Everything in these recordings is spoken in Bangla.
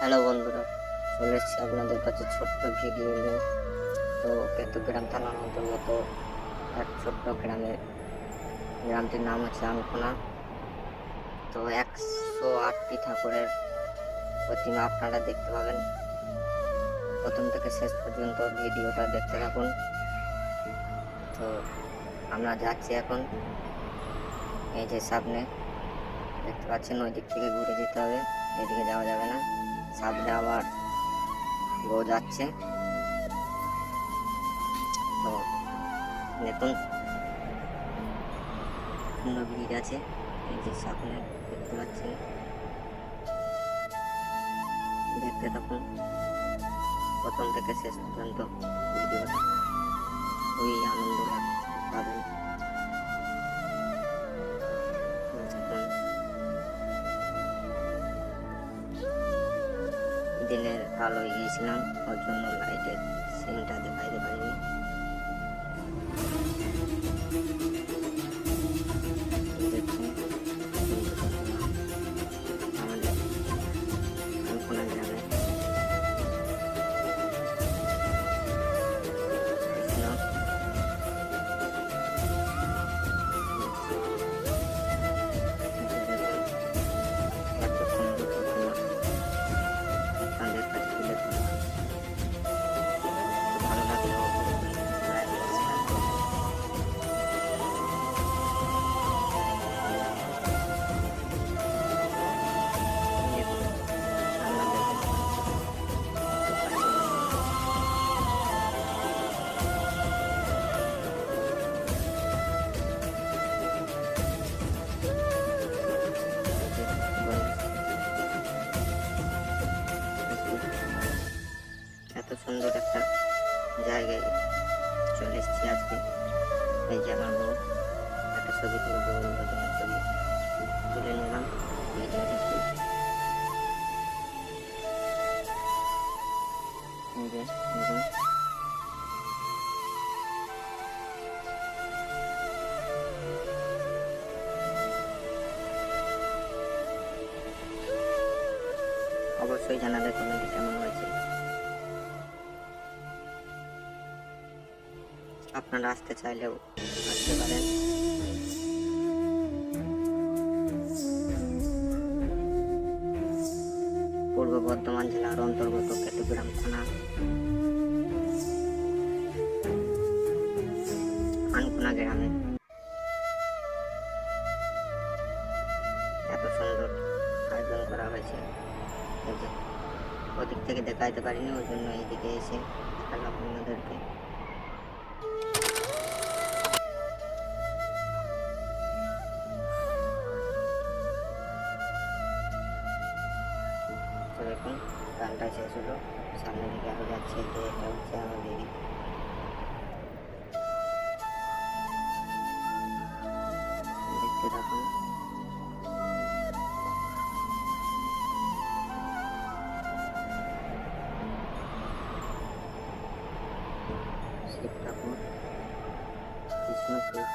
হ্যালো বন্ধুরা, চলে এসেছি আপনাদের কাছে ছোট্ট ভিডিও নিয়ে। তো কেতুগ্রাম থানার অন্তর্গত এক ছোট্ট গ্রামটির নাম হচ্ছে আনকোনা। তো 108টি ঠাকুরের প্রতিমা আপনারা দেখতে পাবেন। প্রথম থেকে শেষ পর্যন্ত ভিডিওটা দেখতে থাকুন। তো আমরা যাচ্ছি এখন, এই যে সামনে দেখতে পাচ্ছেন ওই দিক থেকে ঘুরে যেতে হবে, এদিকে যাওয়া যাবে না। সামনে আবার বউ যাচ্ছে। তো দেখুন সুন্দর ভিড় আছে, এই যে সামনে দেখতে পাচ্ছেন। দেখতে থাকুন প্রথম থেকে শেষ পর্যন্ত ভিডিওটা, খুবই আনন্দ পাবেন। দিনের আলোয় গিয়েছিলাম, ওর জন্য লাইটের সিনটা দেখাইতে পারিনি। আমাদের আনকোনা গ্রামে এত সুন্দর একটা জায়গায় চলে এসেছি আজকে। এই যে আমার বউ একটা ছবি তুলবে, ছবি তুলে নিলাম। অবশ্যই জানাবে কমেন্টে কেমন হয়েছে। আপনারা আসতে চাইলেও আসতে পারেন। পূর্ব বর্ধমান জেলার অন্তর্গত কেতুগ্রাম থানা আনকোনা গ্রামে এত সুন্দর আয়োজন করা হয়েছে। ওদিক থেকে দেখাইতে পারিনি, ওই জন্য এইদিকে এসে দেখালাম আপনাদেরকে। তো দেখুন গানটা শেষ হলো, সামনের দিকে আরো যাচ্ছে। যে এটা হচ্ছে আমাদের দেখতে থাকুন। শিব ঠাকুর, কৃষ্ণ শিব,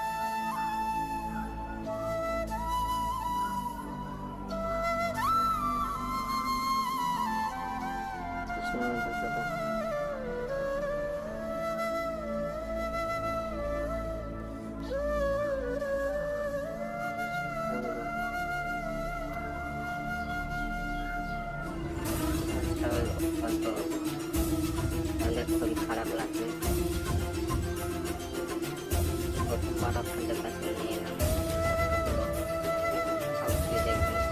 কৃষ্ণ দেবতা, হয়তো অনেক খুবই খারাপ লাগবে। প্রথমবার আপনাদের কাছে নিয়ে এলাম, অবশ্যই দেখবেন।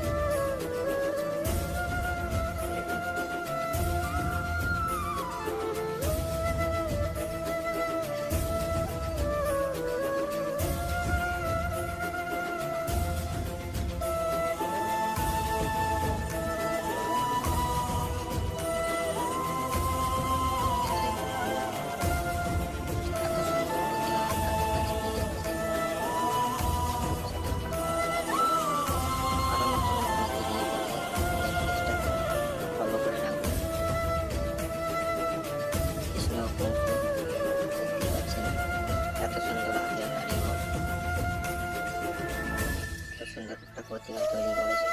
সুন্দর একটা প্রতিমা তৈরি করেছে।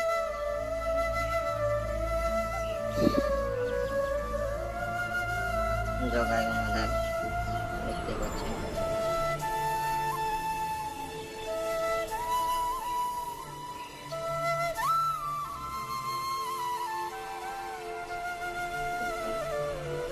জগায় ওনাদের, দেখতে পাচ্ছেন।